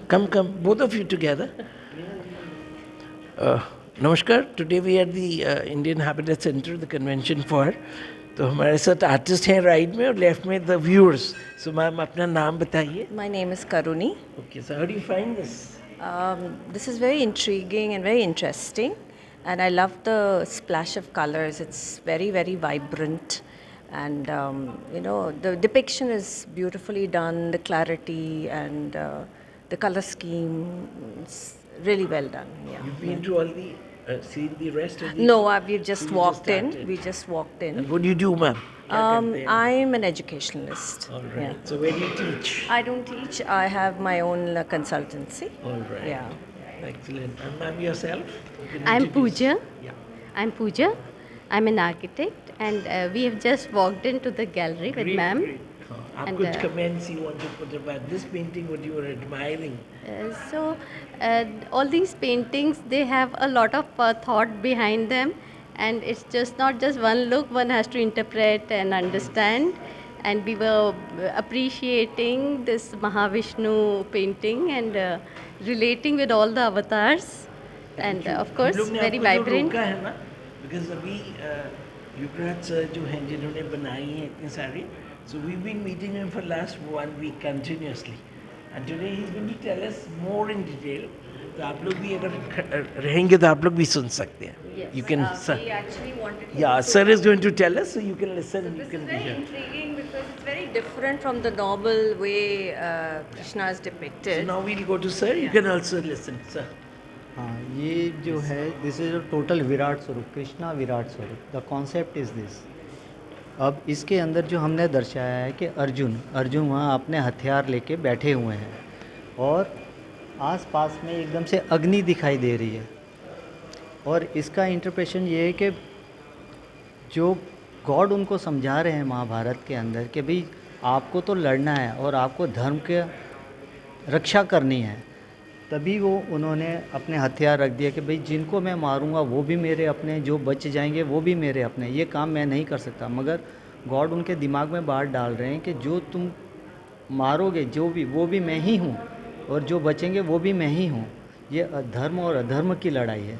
Come, both of you together. नमस्कार. Today we are at the Indian Habitat Center, the convention for. तो हमारे साथ artist हैं right में और लेफ्ट में द व्यूअर्स. सो मैम अपना नाम बताइए. My name is Karuni. Okay, so how do you find this? This is very intriguing and very interesting, and I love the splash of colors. It's very, very vibrant, and the depiction is beautifully done. The clarity and the color scheme is really well done. Yeah. You've been to all the seen the rest of the. No, we just you walked in. started. We just walked in. And what do you do, ma'am? क्या करते हैं? I'm an educationalist. All right. Yeah. So where do you teach? I don't teach. I have my own consultancy. All right. Yeah. Excellent. And ma'am yourself? You can I'm introduce- Pooja. Yeah. I'm Pooja. I'm an architect, and we have just walked into the gallery with Great, ma'am. great. आप And, कुछ comments you want to put about this painting, what you were admiring? All these paintings, they have a lot of thought behind them, and it's just not just one look. One has to interpret and understand. And we were appreciating this Mahavishnu painting and relating with all the avatars, and of हम course लोग ने very आपको जो vibrant. रोका है ना, because अभी युवराज sir जो हैं जिन्होंने बनाई हैं इतनी सारी, so we've been meeting him for last 1 week continuously, and today he's going to tell us more in detail. तो आप लोग भी अगर रहेंगे तो आप लोग भी सुन सकते हैं. You can. We actually wanted to. Yeah, sir is going to tell us, so you can listen. You This can is be very here. intriguing because it's very different from the normal way Krishna is So depicted. now we'll go to sir. You can also listen, sir. हाँ, ये जो है this is a total Virat स्वरूप, कृष्णा विराट स्वरूप. The concept is this. अब इसके अंदर जो हमने दर्शाया है कि अर्जुन वहाँ अपने हथियार लेके बैठे हुए हैं और आस-पास में एकदम से अग्नि दिखाई दे रही है. और इसका इंटरप्रेशन ये है कि जो गॉड उनको समझा रहे हैं महाभारत के अंदर कि भाई आपको तो लड़ना है और आपको धर्म के रक्षा करनी है, तभी वो उन्होंने अपने हथियार रख दिया कि भाई जिनको मैं मारूंगा वो भी मेरे अपने, जो बच जाएंगे वो भी मेरे अपने, ये काम मैं नहीं कर सकता. मगर गॉड उनके दिमाग में बात डाल रहे हैं कि जो तुम मारोगे जो भी, वो भी मैं ही हूँ और जो बचेंगे वो भी मैं ही हूँ. ये धर्म और अधर्म की लड़ाई है.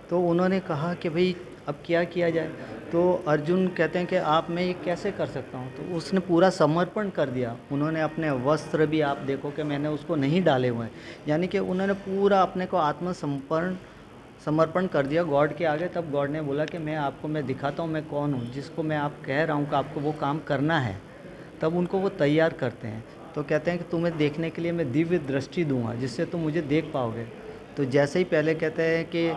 तो उन्होंने कहा कि भाई अब क्या किया जाए. तो अर्जुन कहते हैं कि आप मैं ये कैसे कर सकता हूँ. तो उसने पूरा समर्पण कर दिया. उन्होंने अपने वस्त्र भी आप देखो कि मैंने उसको नहीं डाले हुए हैं, यानी कि उन्होंने पूरा अपने को समर्पण कर दिया गॉड के आगे. तब गॉड ने बोला कि मैं दिखाता हूँ मैं कौन हूँ, जिसको मैं आप कह रहा हूँ कि आपको वो काम करना है. तब उनको वो तैयार करते हैं. तो कहते हैं कि तुम्हें देखने के लिए मैं दिव्य दृष्टि दूंगा जिससे तुम मुझे देख पाओगे. तो जैसे ही पहले कहते हैं कि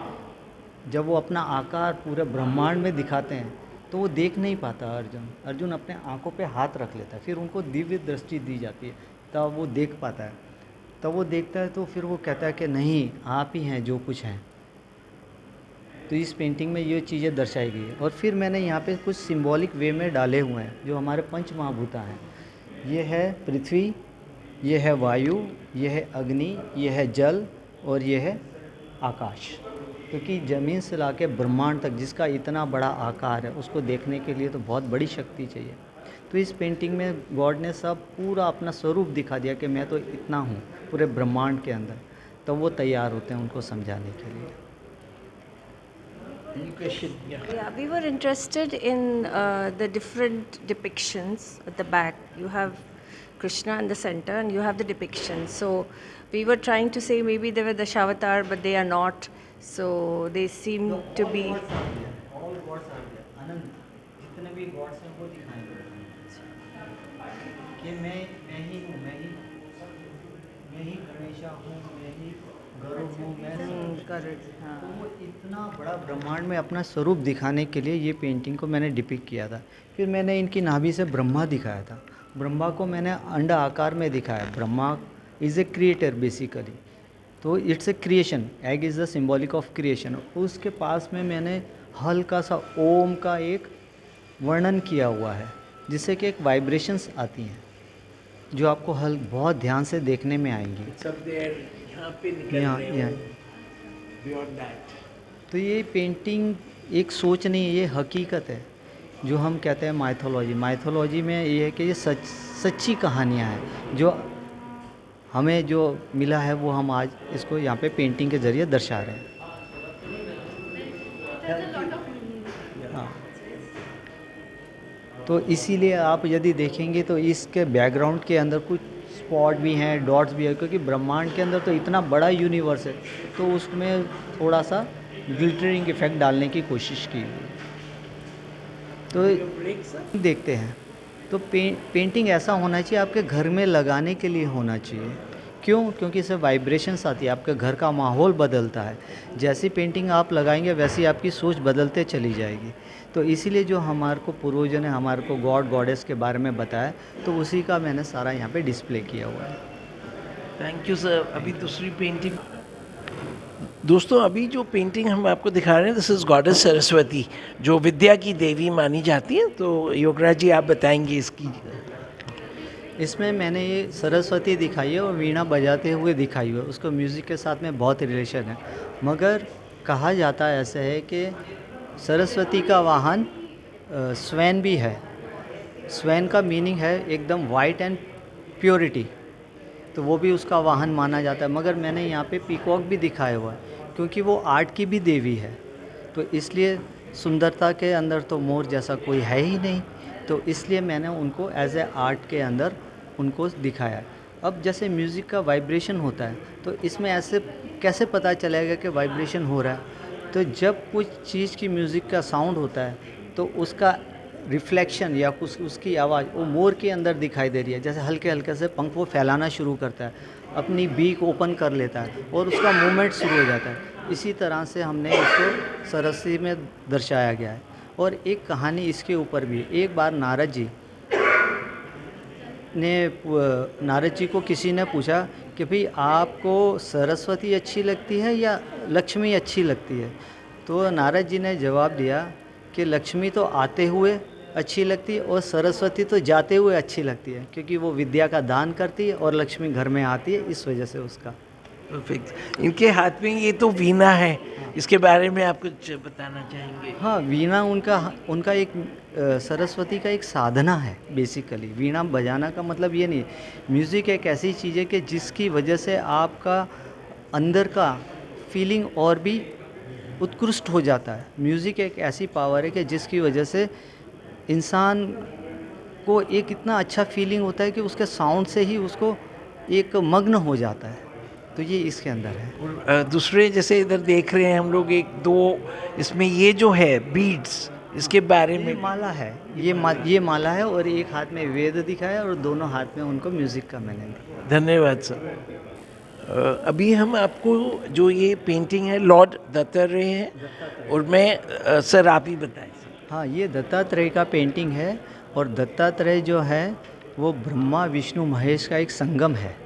जब वो अपना आकार पूरे ब्रह्मांड में दिखाते हैं तो वो देख नहीं पाता अर्जुन अपने आंखों पे हाथ रख लेता है. फिर उनको दिव्य दृष्टि दी जाती है, तब वो देख पाता है. तब वो देखता है तो फिर वो कहता है कि नहीं, आप ही हैं जो कुछ हैं. तो इस पेंटिंग में ये चीज़ें दर्शाई गई है. और फिर मैंने यहाँ पे कुछ सिंबॉलिक वे में डाले हुए हैं जो हमारे पंच महाभूता हैं. ये है पृथ्वी, ये है वायु, ये है अग्नि, ये है जल और ये है आकाश. क्योंकि ज़मीन से लाके ब्रह्मांड तक जिसका इतना बड़ा आकार है, उसको देखने के लिए तो बहुत बड़ी शक्ति चाहिए. तो इस पेंटिंग में गॉड ने सब पूरा अपना स्वरूप दिखा दिया कि मैं तो इतना हूँ पूरे ब्रह्मांड के अंदर. तो वो तैयार होते हैं उनको समझाने के लिए. Any question? Yeah. Yeah, we were interested in the different depictions at the back. You have Krishna in the center and you have the depictions. So we were trying to say maybe they were the Shavatar, but they are not. So they seem to be. All gods are there. अनंत जितने भी God's हैं वो दिखाई दे रहे हैं कि मैं ही हूँ, मैं ही गणेशा हूँ, मैं ही गरुड़ हूँ, मैं सब. Correct. तो वो इतना बड़ा ब्रह्मांड में अपना स्वरूप दिखाने के लिए ये पेंटिंग को मैंने डिपिक्ट किया था. फिर मैंने इनकी नाभि से ब्रह्मा दिखाया था. ब्रह्मा को मैंने अंड आकार में दिखाया. Brahma is a creator basically. तो it's a creation. Egg is the symbolic of creation. उसके पास में मैंने हल्का सा ओम का एक वर्णन किया हुआ है जिससे कि एक वाइब्रेशंस आती हैं जो आपको बहुत ध्यान से देखने में आएंगी. सब देर यहाँ पे निकल यहाँ रहे यहाँ हो beyond that. तो ये पेंटिंग एक सोच नहीं है, ये हकीकत है. जो हम कहते हैं माइथोलॉजी में ये है कि ये सच्ची कहानियाँ हैं जो हमें जो मिला है वो हम आज इसको यहाँ पे पेंटिंग के ज़रिए दर्शा रहे हैं। हाँ, तो इसीलिए आप यदि देखेंगे तो इसके बैकग्राउंड के अंदर कुछ स्पॉट भी हैं, डॉट्स भी है, क्योंकि ब्रह्मांड के अंदर तो इतना बड़ा यूनिवर्स है, तो उसमें थोड़ा सा ग्लिटरिंग इफेक्ट डालने की कोशिश की हुई। तो देखते हैं तो पेंटिंग ऐसा होना चाहिए आपके घर में लगाने के लिए होना चाहिए। क्यों? क्योंकि इससे वाइब्रेशंस आती है, आपके घर का माहौल बदलता है। जैसी पेंटिंग आप लगाएंगे वैसी आपकी सोच बदलते चली जाएगी। तो इसीलिए जो हमारे को पूर्वजों ने हमारे को गॉड गॉडेस के बारे में बताया, तो उसी का मैंने सारा यहाँ पे डिस्प्ले किया हुआ है। Thank you sir. अभी दूसरी पेंटिंग, दोस्तों अभी जो पेंटिंग हम आपको दिखा रहे हैं, दिस इज गॉडेस सरस्वती, जो विद्या की देवी मानी जाती है। तो योगराज जी आप बताएंगे इसकी। इसमें मैंने ये सरस्वती दिखाई है और वीणा बजाते हुए दिखाई हुई है, उसको म्यूज़िक के साथ में बहुत रिलेशन है। मगर कहा जाता है ऐसा है कि सरस्वती का वाहन स्वैन भी है। स्वैन का मीनिंग है एकदम वाइट एंड प्योरिटी, तो वो भी उसका वाहन माना जाता है। मगर मैंने यहाँ पे पीकॉक भी दिखाया हुआ है, क्योंकि वो आर्ट की भी देवी है, तो इसलिए सुंदरता के अंदर तो मोर जैसा कोई है ही नहीं, तो इसलिए मैंने उनको एज ए आर्ट के अंदर उनको दिखाया। अब जैसे म्यूज़िक का वाइब्रेशन होता है, तो इसमें ऐसे कैसे पता चलेगा कि वाइब्रेशन हो रहा है? तो जब कुछ चीज़ की म्यूज़िक का साउंड होता है, तो उसका रिफ्लेक्शन या कुछ उसकी आवाज़ वो मोर के अंदर दिखाई दे रही है। जैसे हल्के हल्के से पंख वो फैलाना शुरू करता है, अपनी बीक ओपन कर लेता है और उसका मूवमेंट शुरू हो जाता है। इसी तरह से हमने इसको सरस्वती में दर्शाया गया है। और एक कहानी इसके ऊपर भी, एक बार नारद जी को किसी ने पूछा कि भाई आपको सरस्वती अच्छी लगती है या लक्ष्मी अच्छी लगती है? तो नारद जी ने जवाब दिया कि लक्ष्मी तो आते हुए अच्छी लगती है और सरस्वती तो जाते हुए अच्छी लगती है, क्योंकि वो विद्या का दान करती है और लक्ष्मी घर में आती है, इस वजह से उसका। परफेक्ट। इनके हाथ में ये तो वीणा है, इसके बारे में आप कुछ बताना चाहेंगे? हाँ, वीणा उनका एक सरस्वती का एक साधना है बेसिकली। वीणा बजाना का मतलब ये नहीं, म्यूज़िक एक ऐसी चीज़ है कि जिसकी वजह से आपका अंदर का फीलिंग और भी उत्कृष्ट हो जाता है। म्यूज़िक एक ऐसी पावर है कि जिसकी वजह से इंसान को एक इतना अच्छा फीलिंग होता है कि उसके साउंड से ही उसको एक मग्न हो जाता है। तो ये इसके अंदर है। और दूसरे जैसे इधर देख रहे हैं हम लोग, एक दो इसमें ये जो है बीड्स, इसके बारे में ये माला है, ये माला है और एक हाथ में वेद दिखाया और दोनों हाथ में उनको म्यूज़िक का मैंने दिया। धन्यवाद सर। अभी हम आपको जो ये पेंटिंग है लॉर्ड दत्तात्रेय है, और मैं सर आप ही बताएं। हाँ, ये दत्तात्रेय का पेंटिंग है और दत्तात्रेय जो है वो ब्रह्मा विष्णु महेश का एक संगम है।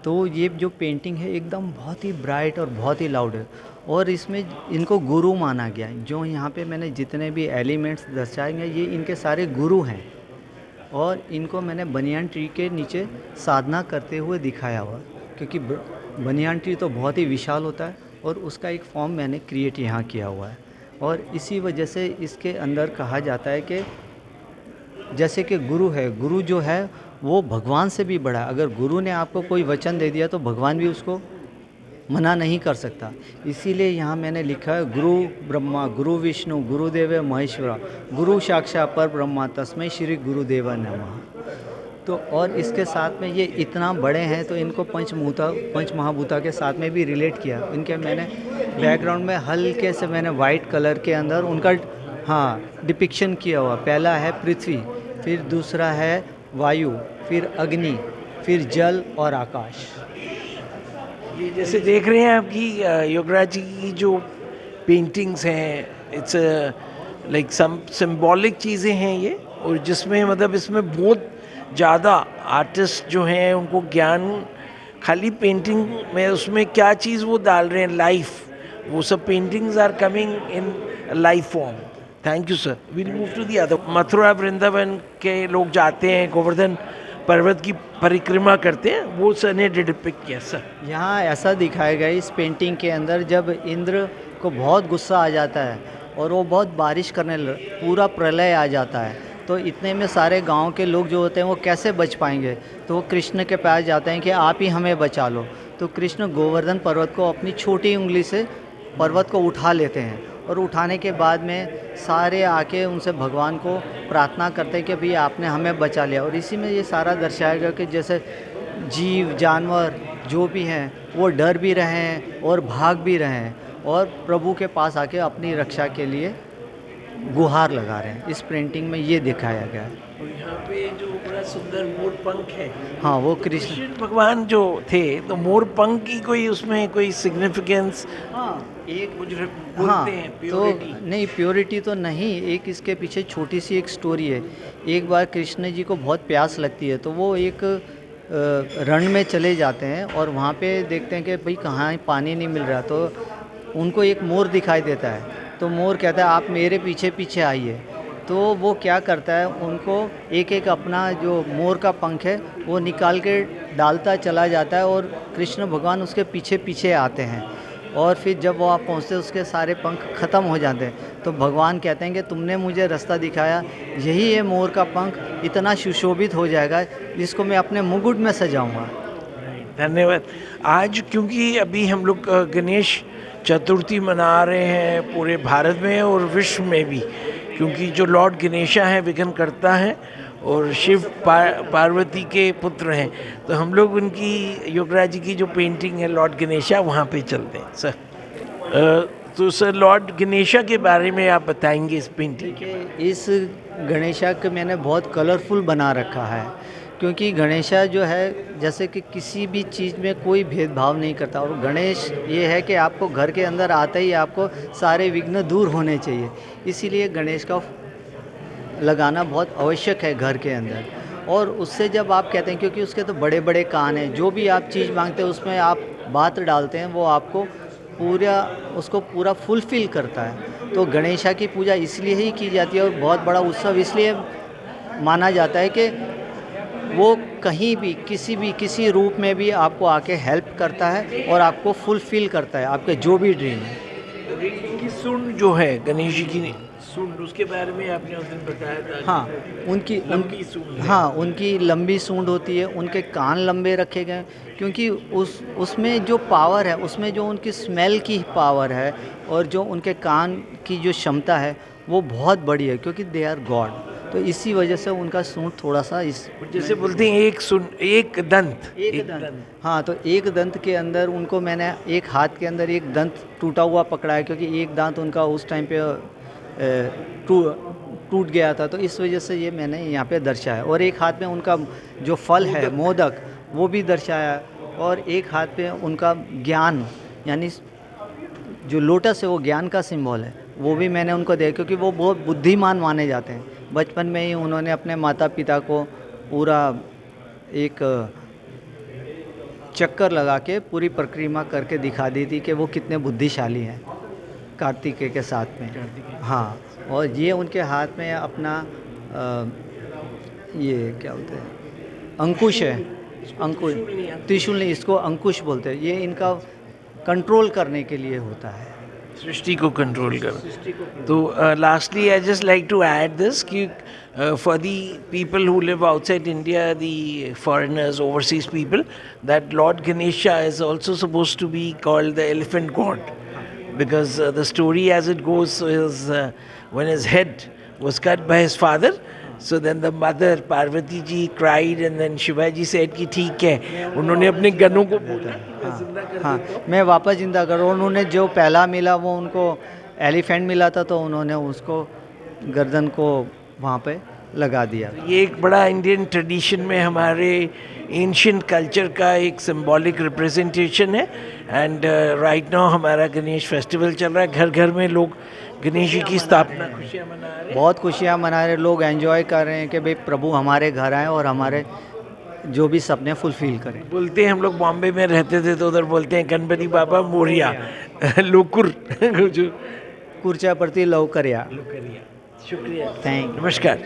तो ये जो पेंटिंग है एकदम बहुत ही ब्राइट और बहुत ही लाउड है, और इसमें इनको गुरु माना गया है। जो यहाँ पे मैंने जितने भी एलिमेंट्स दर्शाएंगे ये इनके सारे गुरु हैं, और इनको मैंने बनियान ट्री के नीचे साधना करते हुए दिखाया हुआ, क्योंकि बनियान ट्री तो बहुत ही विशाल होता है और उसका एक फॉर्म मैंने क्रिएट यहाँ किया हुआ है। और इसी वजह से इसके अंदर कहा जाता है कि जैसे कि गुरु है, गुरु जो है वो भगवान से भी बड़ा है। अगर गुरु ने आपको कोई वचन दे दिया तो भगवान भी उसको मना नहीं कर सकता। इसीलिए यहाँ मैंने लिखा है गुरु ब्रह्मा गुरु विष्णु गुरुदेव महेश्वरा गुरु साक्षात् पर ब्रह्मा तस्मै श्री गुरुदेव नमः। तो और इसके साथ में ये इतना बड़े हैं तो इनको पंच महाभूता के साथ में भी रिलेट किया। इनके मैंने बैकग्राउंड में हल्के से मैंने वाइट कलर के अंदर उनका डिपिक्शन किया हुआ। पहला है पृथ्वी, फिर दूसरा है वायु, फिर अग्नि, फिर जल और आकाश। ये जैसे देख रहे हैं आपकी योगराज जी की जो पेंटिंग्स हैं, इट्स लाइक सम सिंबॉलिक चीज़ें हैं ये, और जिसमें मतलब इसमें बहुत ज़्यादा आर्टिस्ट जो हैं उनको ज्ञान खाली पेंटिंग में उसमें क्या चीज़ वो डाल रहे हैं, लाइफ, वो सब paintings are coming in life form. Thank you sir. Will move to the other. Mathura Vrindavan के लोग जाते हैं, गोवर्धन पर्वत की परिक्रमा करते हैं, वो सर ने डिपिक्ट किया। सर यहाँ ऐसा दिखाया गया इस पेंटिंग के अंदर, जब इंद्र को बहुत गुस्सा आ जाता है और वो बहुत बारिश करने पूरा प्रलय आ जाता है, तो इतने में सारे गांव के लोग जो होते हैं वो कैसे बच पाएंगे, तो वो कृष्ण के पास जाते हैं कि आप ही हमें बचा लो। तो कृष्ण गोवर्धन पर्वत को अपनी छोटी उंगली से पर्वत को उठा लेते हैं, और उठाने के बाद में सारे आके उनसे भगवान को प्रार्थना करते हैं कि भाई आपने हमें बचा लिया। और इसी में ये सारा दर्शाया गया कि जैसे जीव जानवर जो भी हैं वो डर भी रहे हैं और भाग भी रहे हैं, और प्रभु के पास आके अपनी रक्षा के लिए गुहार लगा रहे हैं। इस पेंटिंग में ये दिखाया गया है। और यहाँ पे जो बड़ा सुंदर मोर पंख है, हाँ, वो कृष्ण, कृष्ण भगवान जो थे, तो मोर पंख की कोई उसमें कोई सिग्निफिकेंस हाँ एक कुछ हाँ, बोलते हैं तो प्योरिटी? नहीं, प्योरिटी तो नहीं, एक इसके पीछे छोटी सी एक स्टोरी है। एक बार कृष्ण जी को बहुत प्यास लगती है, तो वो एक रण में चले जाते हैं और वहाँ पे देखते हैं कि भाई कहाँ पानी नहीं मिल रहा, तो उनको एक मोर दिखाई देता है। तो मोर कहता है आप मेरे पीछे पीछे आइए। तो वो क्या करता है, उनको एक एक अपना जो मोर का पंख है वो निकाल के डालता चला जाता है, और कृष्ण भगवान उसके पीछे पीछे आते हैं। और फिर जब वो आप पहुँचते उसके सारे पंख ख़त्म हो जाते हैं। तो भगवान कहते हैं कि तुमने मुझे रास्ता दिखाया, यही ये मोर का पंख इतना सुशोभित हो जाएगा जिसको मैं अपने मुकुट में सजाऊंगा। धन्यवाद। आज क्योंकि अभी हम लोग गणेश चतुर्थी मना रहे हैं पूरे भारत में और विश्व में भी, क्योंकि जो लॉर्ड गणेशा है विघ्नकर्ता है और शिव पार्वती के पुत्र हैं, तो हम लोग उनकी योगराज जी की जो पेंटिंग है लॉर्ड गणेशा, वहाँ पे चलते हैं सर। तो सर लॉर्ड गणेशा के बारे में आप बताएंगे इस पेंटिंग के? इस गणेशा को मैंने बहुत कलरफुल बना रखा है, क्योंकि गणेशा जो है जैसे कि किसी भी चीज़ में कोई भेदभाव नहीं करता। और गणेश ये है कि आपको घर के अंदर आते ही आपको सारे विघ्न दूर होने चाहिए, इसीलिए गणेश का लगाना बहुत आवश्यक है घर के अंदर। और उससे जब आप कहते हैं, क्योंकि उसके तो बड़े बड़े कान हैं, जो भी आप चीज़ मांगते हैं उसमें आप बात डालते हैं, वो आपको उसको पूरा फुलफ़िल करता है। तो गणेशा की पूजा इसलिए ही की जाती है, और बहुत बड़ा उत्सव इसलिए माना जाता है कि वो कहीं भी किसी रूप में भी आपको आके हेल्प करता है और आपको फुलफ़िल करता है आपके जो भी ड्रीम है। की सूंड जो है गणेश जी की सूंड, उसके बारे में आपने उस दिन बताया था। हाँ, लंबी सूंड है। हाँ, उनकी लंबी सूंड होती है, उनके कान लंबे रखे गए, क्योंकि उसमें जो पावर है, उसमें जो उनकी स्मेल की पावर है और जो उनके कान की जो क्षमता है वो बहुत बड़ी है, क्योंकि दे आर गॉड। तो इसी वजह से उनका सूंड थोड़ा सा इस जैसे बोलते हैं एक दंत। हाँ, तो एक दंत के अंदर उनको मैंने एक हाथ के अंदर एक दंत टूटा हुआ पकड़ा है, क्योंकि एक दांत उनका उस टाइम पे टूट गया था। तो इस वजह से ये मैंने यहाँ पे दर्शाया। और एक हाथ में उनका जो फल है मोदक, वो भी दर्शाया। और एक हाथ पे उनका ज्ञान, यानी जो लोटस है वो ज्ञान का सिंबल है, वो भी मैंने उनको दिया, क्योंकि वो बहुत बुद्धिमान माने जाते हैं। बचपन में ही उन्होंने अपने माता पिता को पूरा एक चक्कर लगा के पूरी परिक्रमा करके दिखा दी थी कि वो कितने बुद्धिशाली हैं कार्तिकेय के साथ में। हाँ, और ये उनके हाथ में अपना ये क्या बोलते हैं, अंकुश है, अंकुश, त्रिशूल नहीं, इसको अंकुश बोलते हैं। ये इनका कंट्रोल करने के लिए होता है, सृष्टि को कंट्रोल कर। तो lastly I just like to add this कि for the people who live outside India, the foreigners, overseas people, that Lord Ganesha is also supposed to be called the elephant god, because the story as it goes is when his head was cut by his father, so then the mother Parvati ji cried and then Shivaji said कि ठीक है, उन्होंने अपने गनों को बोला मैं जिंदा कर हाँ, देता हूँ। मैं वापस जिंदा करूँ। उन्होंने जो पहला मिला वो उनको एलिफेंट मिला था, तो उन्होंने उसको गर्दन को वहाँ पे लगा दिया। ये एक बड़ा इंडियन ट्रेडिशन में हमारे एंशिएंट कल्चर का एक सिंबॉलिक रिप्रेजेंटेशन है। एंड राइट नाउ हमारा गणेश फेस्टिवल चल रहा है, घर घर में लोग गणेश जी की स्थापना खुशियाँ मना रहे हैं। बहुत खुशियाँ मना रहे, लोग एंजॉय कर रहे हैं कि भाई प्रभु हमारे घर आए और हमारे जो भी सपने फुलफिल करें। बोलते हैं, हम लोग बॉम्बे में रहते थे तो उधर बोलते हैं गणपति बाबा मोरिया लोकुर जो कुर्चा प्रति लवकरिया। शुक्रिया, थैंक नमस्कार।